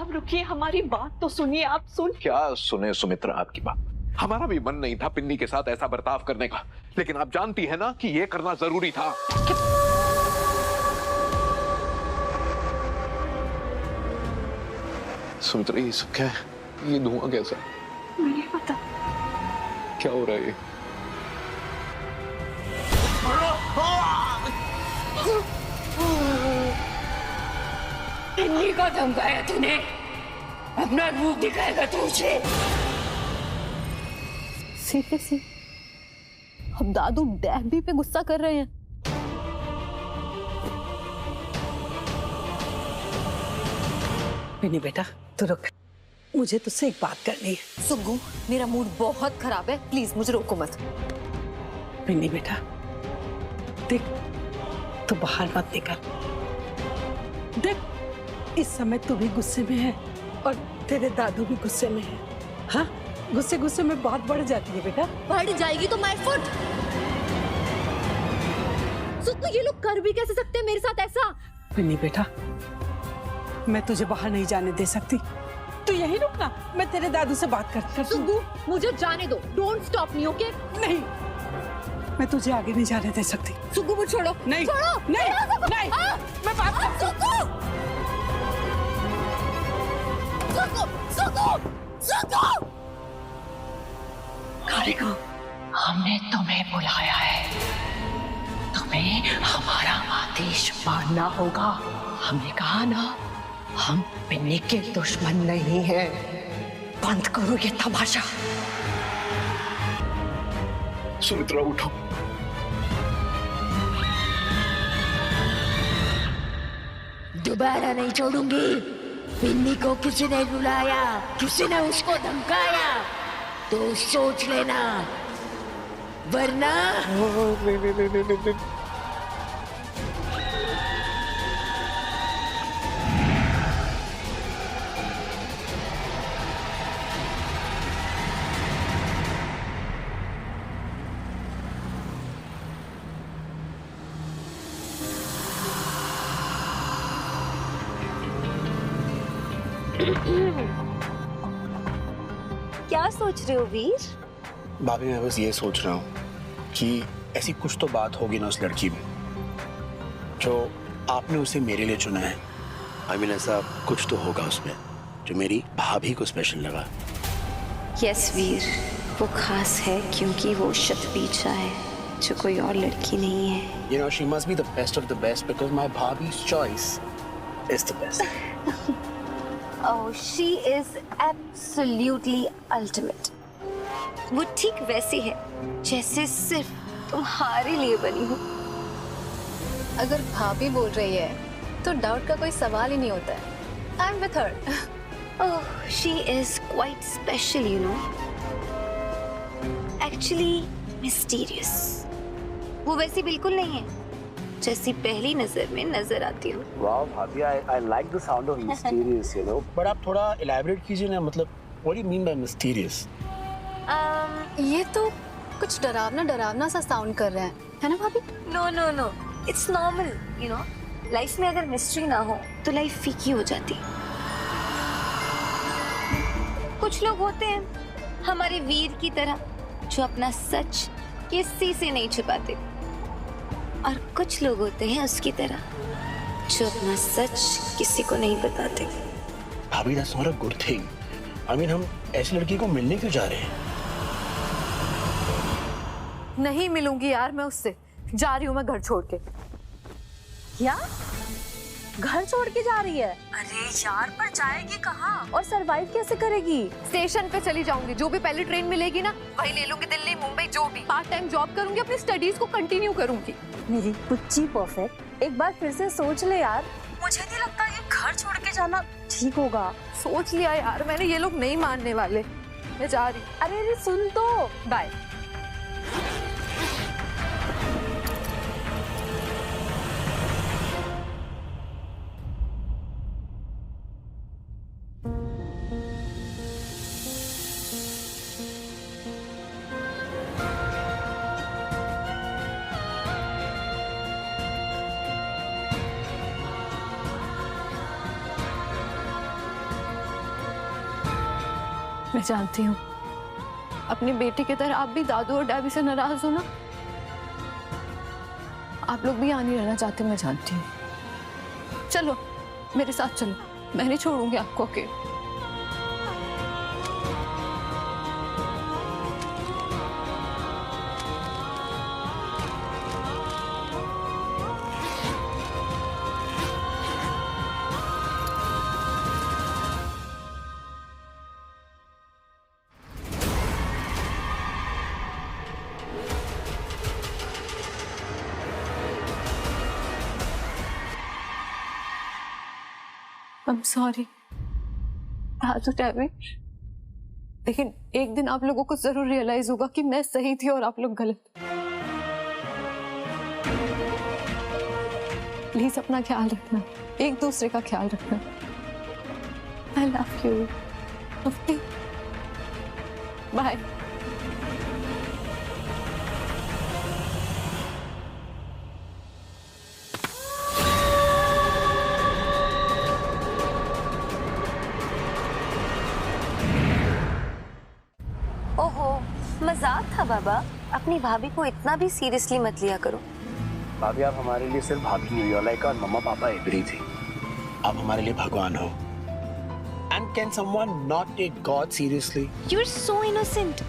साहब रुकिए, हमारी बात तो सुनिए। आप सुन। क्या सुने सुमित्रा आपकी बात? हमारा भी मन नहीं था पिन्नी के साथ ऐसा बर्ताव करने का, लेकिन आप जानती है ना कि ये करना जरूरी था। सुमित्रा ये सब क्या है? ये धुआं कैसा? मुझे नहीं पता क्या हो रहा है ये? पिन्नी को धमकाया तूने, अपना रूप दिखाएगा तुझे। सीरियसली अब दादू डैडी पे गुस्सा कर रहे हैं। पिन्नी बेटा तू रुक, मुझे तुझसे एक बात करनी है। सुग्गू मेरा मूड बहुत खराब है, प्लीज मुझे रोको मत। पिन्नी बेटा देख, तू बाहर मत निकल। देख इस समय तू भी गुस्से में है और तेरे दादू भी गुस्से में है। हाँ, गुस्से गुस्से में बात बढ़ जाती है बेटा। बढ़ जाएगी तो माय फुट। सुग्गू ये लोग कर भी कैसे सकते हैं मेरे साथ ऐसा? पिन्नी बेटा मैं तुझे बाहर नहीं जाने दे सकती, तू यहीं रुक ना, मैं तेरे दादू से बात करती हूँ। सुग्गू मुझे जाने दो, डोंट स्टॉप मी, ओके? नहीं, मैं तुझे आगे नहीं जाने दे सकती। सुग्गू मुझे छोड़ो। नहीं छोड़ो। नहीं नहीं मैं बात करती हूँ। सुग्गू सुग्गू सुग्गू कारिका, हमने तुम्हें बुलाया है, तुम्हें हमारा आदेश मानना होगा। हमने कहा ना, हम पिन्नी के दुश्मन नहीं हैं। बंद करो ये तमाशा। सुमित्रा उठो। दोबारा नहीं छोड़ूंगी। पिन्नी को किसी ने बुलाया, किसी ने उसको धमकाया, तो सोच लेना, वरना क्या सोच रहे हो वीर? भाभी मैं बस ये सोच रहा हूँ कि ऐसी कुछ तो बात होगी ना उस लड़की में, जो आपने उसे मेरे लिए चुना है। आई मीन ऐसा कुछ तो होगा उसमें जो मेरी भाभी को स्पेशल लगा। यस वीर, वो खास है क्योंकि वो शतबीजा है जो कोई और लड़की नहीं है। You know, she must be the best of the best because my bhabhi's choice is the best. Oh, she is absolutely ultimate. वो ठीक वैसी है जैसे सिर्फ तुम्हारे लिए बनी हो। अगर भाभी बोल रही है तो डाउट का कोई सवाल ही नहीं होता है। I'm with her. Oh, she is quite special, you know. Actually, mysterious. वो वैसी बिल्कुल नहीं है जैसी पहली नजर में नजर आती हो। Wow, भाभी, I like the sound of mysterious, you know. But आप थोड़ा elaborate कीजिए ना, मतलब what do you mean by mysterious? ये तो कुछ डरावना सा साउंड कर रहे हैं, है ना भाभी? No, no, no. It's normal, you know. Life में अगर मिस्ट्री ना हो तो लाइफ फीकी हो जाती। कुछ लोग होते हैं हमारे वीर की तरह जो अपना सच किसी से नहीं छिपाते, और कुछ लोग होते हैं उसकी तरह जो अपना सच किसी को नहीं बताते। भाभी, that's not a good thing. I mean, हम ऐसी लड़की को मिलने क्यों जा रहे हैं? नहीं मिलूंगी यार मैं उससे, जा रही हूँ मैं घर छोड़ के। क्या? घर छोड़ के जा रही है? अरे यार, पर जाएगी कहाँ और सरवाइव कैसे करेगी? स्टेशन पे चली जाऊंगी, जो भी पहली ट्रेन मिलेगी ना वही ले लूंगी, दिल्ली मुंबई जो भी। पार्ट टाइम जॉब करूंगी, अपनी स्टडीज को कंटिन्यू करूंगी। मेरी पुच्ची परफेक्ट, एक बार फिर से सोच ले यार। मुझे नहीं लगता ये घर छोड़ के जाना ठीक होगा। सोच लिया यार मैंने, ये लोग नहीं मानने वाले। मैं जा रही। अरे सुन तो, बाय। मैं जानती हूँ अपनी बेटी की तरह आप भी दादू और डैबी से नाराज हो ना। आप लोग भी यहाँ नहीं रहना चाहते, मैं जानती हूँ। चलो मेरे साथ चलो, मैं नहीं छोड़ूंगी आपको अकेले। I'm sorry दादू डैबी, लेकिन एक दिन आप लोगों को जरूर रियलाइज होगा कि मैं सही थी और आप लोग गलत। प्लीज अपना ख्याल रखना, एक दूसरे का ख्याल रखना। I love you. Okay. Bye. ओहो, मजाक था बाबा। अपनी भाभी को इतना भी सीरियसली मत लिया करो। भाभी आप हमारे लिए सिर्फ भाभी नहीं, you're like our मम्मा पापा एवरी थी। आप हमारे लिए भगवान हो। And can someone not take God seriously? You're so innocent.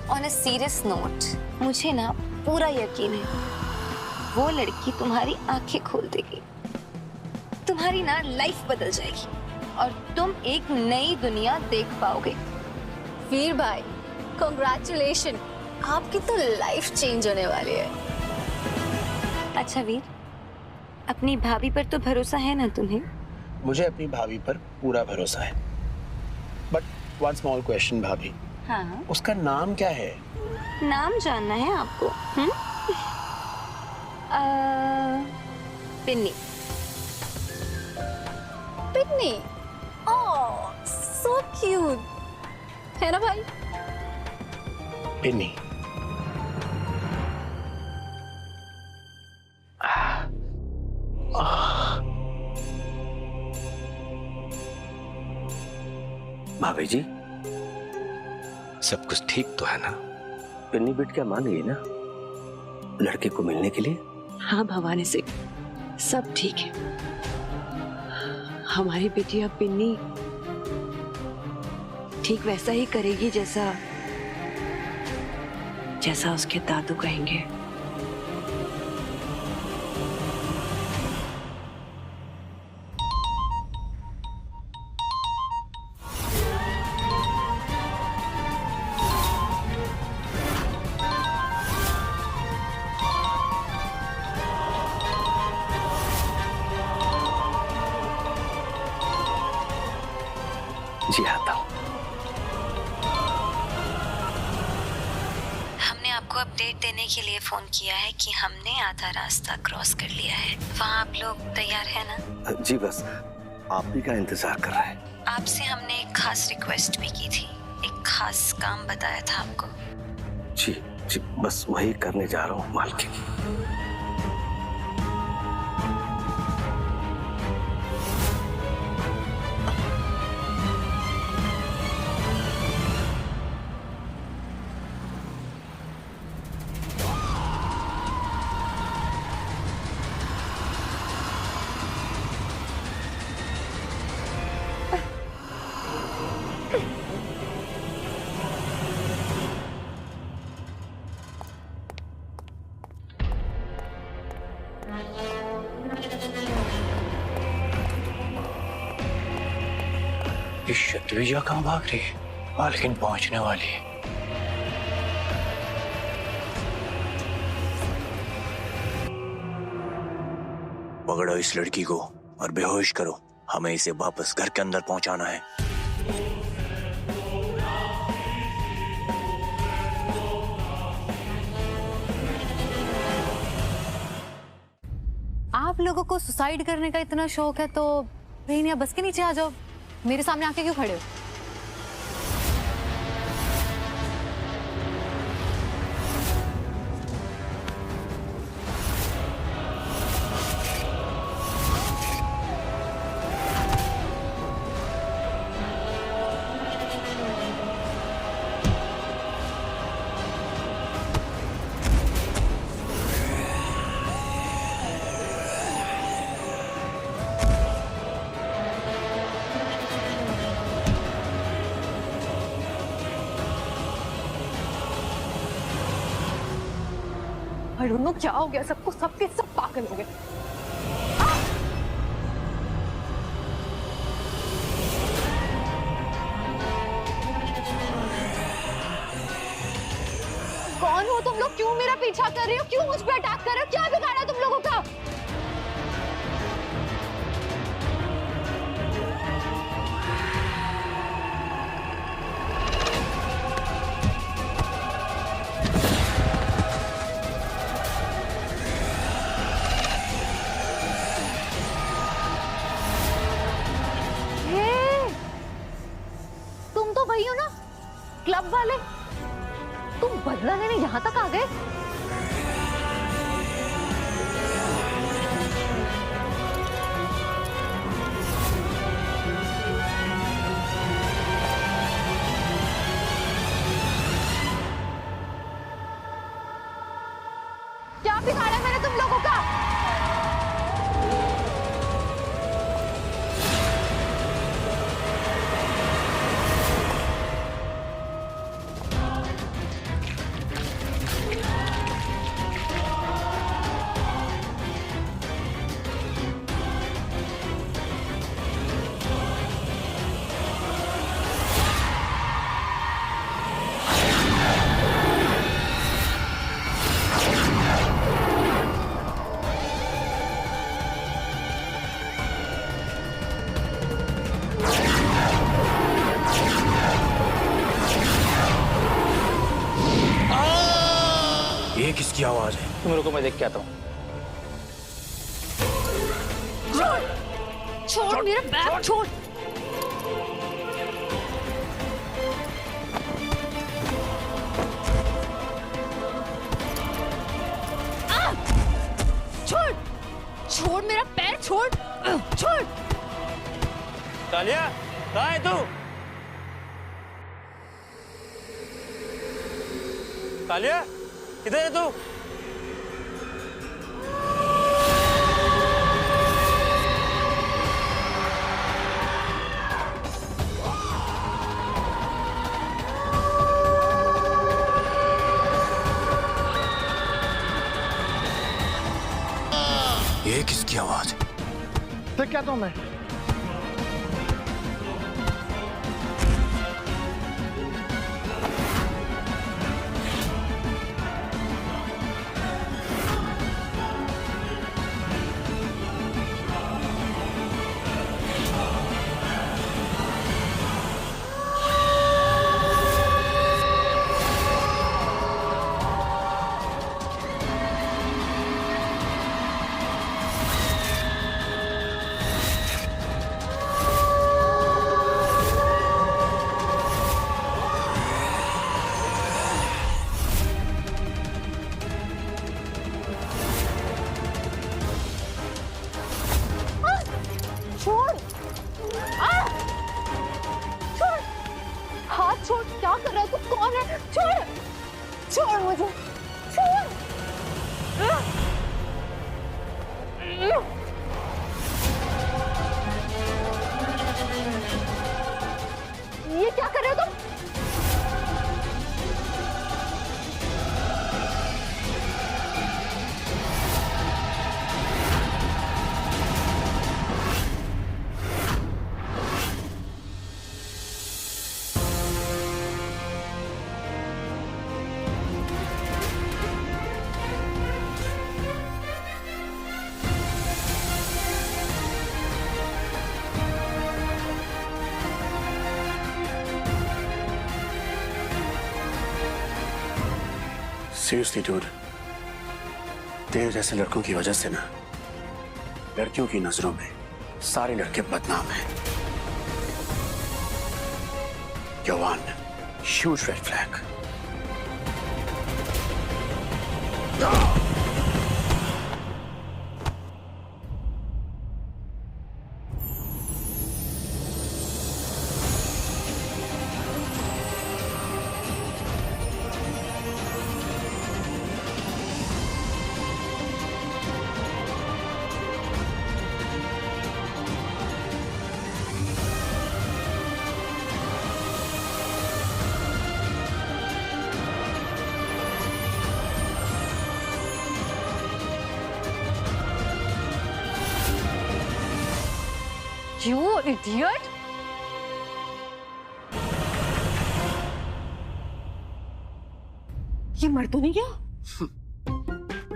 On a serious note, मुझे ना पूरा यकीन है वो लड़की तुम्हारी आंखें खोल देगी, तुम्हारी ना लाइफ बदल जाएगी और तुम एक नई दुनिया देख पाओगे। वीर भाई, कांग्रेचुलेशन, आपकी तो लाइफ चेंज होने वाली है। अच्छा वीर, अपनी भाभी पर तो भरोसा है ना तुम्हें? मुझे अपनी भाभी पर पूरा भरोसा है। बट वन स्मॉल क्वेश्चन भाभी, हाँ, उसका नाम क्या है? नाम जानना है आपको? पिन्नी। पिन्नी, ओह सो क्यूट, है ना भाई? पिन्नी। भाभी जी, सब कुछ ठीक तो है ना? पिन्नी बिटिया मान गई ना लड़के को मिलने के लिए? हाँ भवानी सिंह, सब ठीक है। हमारी बेटिया पिन्नी ठीक वैसा ही करेगी जैसा उसके दादू कहेंगे। जी आता हूँ। हमने आपको अपडेट देने के लिए फोन किया है कि हमने आधा रास्ता क्रॉस कर लिया है। वहाँ आप लोग तैयार हैं ना? जी बस आप ही का इंतजार कर रहे हैं। आपसे हमने एक खास रिक्वेस्ट भी की थी, एक खास काम बताया था आपको। जी जी बस वही करने जा रहा हूँ मालकिन। ये शत्रुजा कहाँ भाग रही है? मालकिन पहुंचने वाली है। पकड़ो इस लड़की को और बेहोश करो। हमें इसे वापस घर के अंदर पहुंचाना है। आप लोगों को सुसाइड करने का इतना शौक है तो बहन या बस के नीचे आ जाओ, मेरे सामने आके क्यों खड़े हो? आई डोंट नो क्या हो गया सबको, सबके सब पागल हो गए। कौन हो तुम लोग? क्यों मेरा पीछा कर रहे हो? क्यों मुझ पे अटैक कर रहे हो? क्या बिगाड़ा तुम लोगों का? तुम तो वही हो ना, क्लब वाले? तुम बदला लेने यहाँ तक आ गए? क्या बिगाड़ा मैंने तुम लोगों का? ये किसकी आवाज है? तुम रुको, मैं देख के आता हूँ। छोड़ मेरा बैग, छोड़। छोड़ छोड़ मेरा पैर, छोड़ छोड़। तालिया, कहाँ है तू? तालिया, किधर है तू? ये किसकी आवाज है? देख क्या तो मैं छोड़, क्या कर रहा है तू? कौन है? छोड़ छोड़ मुझे, छोड़। ये क्या कर रहे हो तुम? Seriously, dude. तेरे जैसे लड़कों की वजह से ना लड़कियों की नजरों में सारे लड़के बदनाम हैं। You're one huge red flag. You idiot! ये मर तो नहीं गया?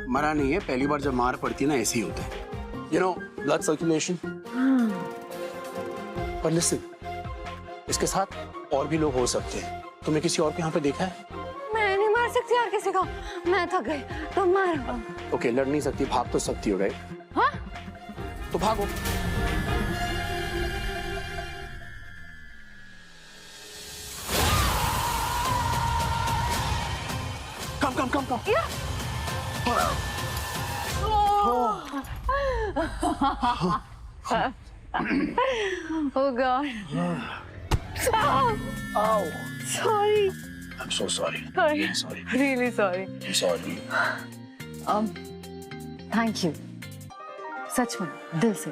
मरा नहीं है, पहली बार जब मार पड़ती है ना ऐसे ही होता है। You know, blood circulation. पर listen, इसके साथ और भी लोग हो सकते हैं। तुमने किसी और को यहाँ पे देखा है? मैं नहीं मार सकती यार किसी को। मैं थक गई, तुम मारो। ओके, लड़ नहीं सकती, भाग तो सकती हो, राइट? हाँ? तो भागो। कम। Oh God. Ow. Sorry. I'm so sorry. Sorry. Really sorry. Really sorry. I'm sorry. Thank you. सच में दिल से।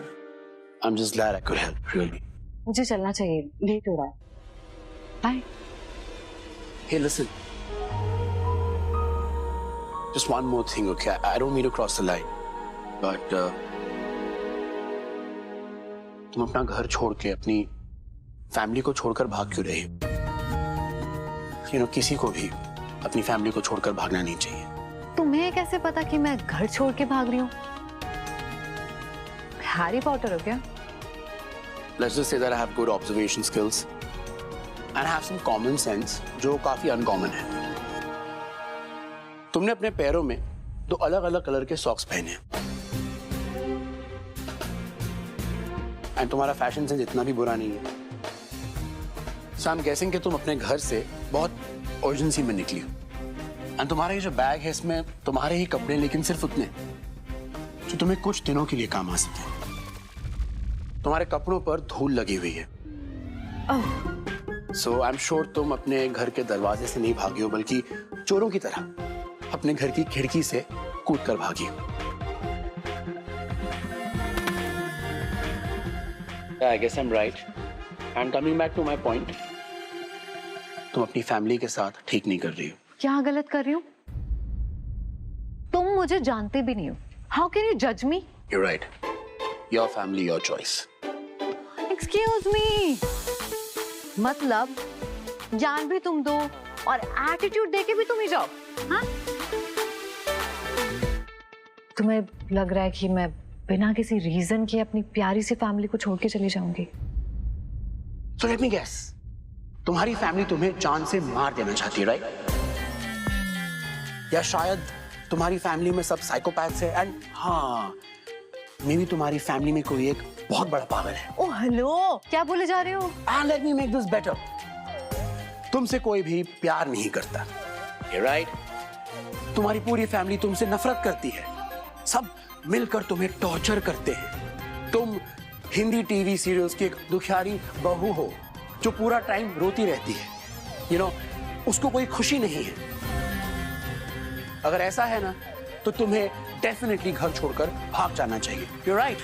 I'm just glad I could help, really. मुझे चलना चाहिए, लेट हो रहा है। Bye. Hey, listen. Just one more thing, okay? I don't mean to cross the line, but तुम अपना घर छोड़ के अपनी फैमिली को छोड़कर भाग क्यों रही हो? You know, किसी को भी अपनी फैमिली को छोड़कर भागना नहीं चाहिए। तुम्हें कैसे पता कि मैं घर छोड़ के भाग रही हूँ? हैरी पॉटर हो क्या? Let's just say that I have good observation skills and have some common sense जो काफी uncommon है। तुमने अपने पैरों में 2 अलग-अलग कलर के सॉक्स पहने हैं। एंड तुम्हारा फैशन सेंस इतना भी बुरा नहीं है। So I'm guessing कि तुम अपने घर से बहुत अर्जेंसी में निकली हो। एंड तुम्हारा ये जो बैग है इसमें तुम्हारे ही कपड़े, लेकिन सिर्फ उतने जो तुम्हें कुछ दिनों के लिए काम आ सके। तुम्हारे कपड़ों पर धूल लगी हुई है। So I'm sure तुम अपने घर के दरवाजे से नहीं भागी हो, बल्कि चोरों की तरह अपने घर की खिड़की से कूद कर भागी हो। I guess I'm right. And coming back to my point, तुम अपनी फैमिली के साथ ठीक नहीं कर रही हो। क्या गलत कर रही हूँ? तुम मुझे जानते भी नहीं हो। How can you judge me? You're right. Your family, your choice. Excuse me. मतलब जान भी तुम दो और एटीट्यूड देके भी तुम ही जाओ, हाँ? तुम्हें लग रहा है कि मैं बिना किसी रीजन के अपनी प्यारी सी फैमिली को छोड़ के चली जाऊंगी? So let me guess. तुम्हारी फैमिली तुम्हें जान से मार देना चाहती है, राइट? या शायद तुम्हारी फैमिली में सब साइकोपैथ्स है एंड हाँ, मे भी तुम्हारी फैमिली में कोई एक बहुत बड़ा पागल है। ओह हेलो, क्या बोले जा रहे हो? And let me make this better. तुमसे कोई भी प्यार नहीं करता, राइट? तुम्हारी पूरी फैमिली तुमसे नफरत करती है। सब मिलकर तुम्हें टॉर्चर करते हैं। तुम हिंदी टीवी सीरियल्स की एक दुखियारी बहू हो जो पूरा टाइम रोती रहती है। You know, उसको कोई खुशी नहीं है। अगर ऐसा है ना, तो तुम्हें डेफिनेटली घर छोड़कर भाग जाना चाहिए। You're right.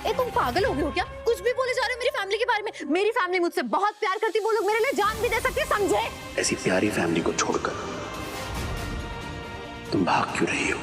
ए तुम पागल हो गए हो क्या? कुछ भी बोले जा रहे हो मेरी फैमिली के बारे में। मेरी फैमिली मुझसे बहुत प्यार करती, वो लोग मेरे लिए जान भी दे सकते, समझे? ऐसी प्यारी फैमिली को छोड़कर तुम भाग क्यों रही हो?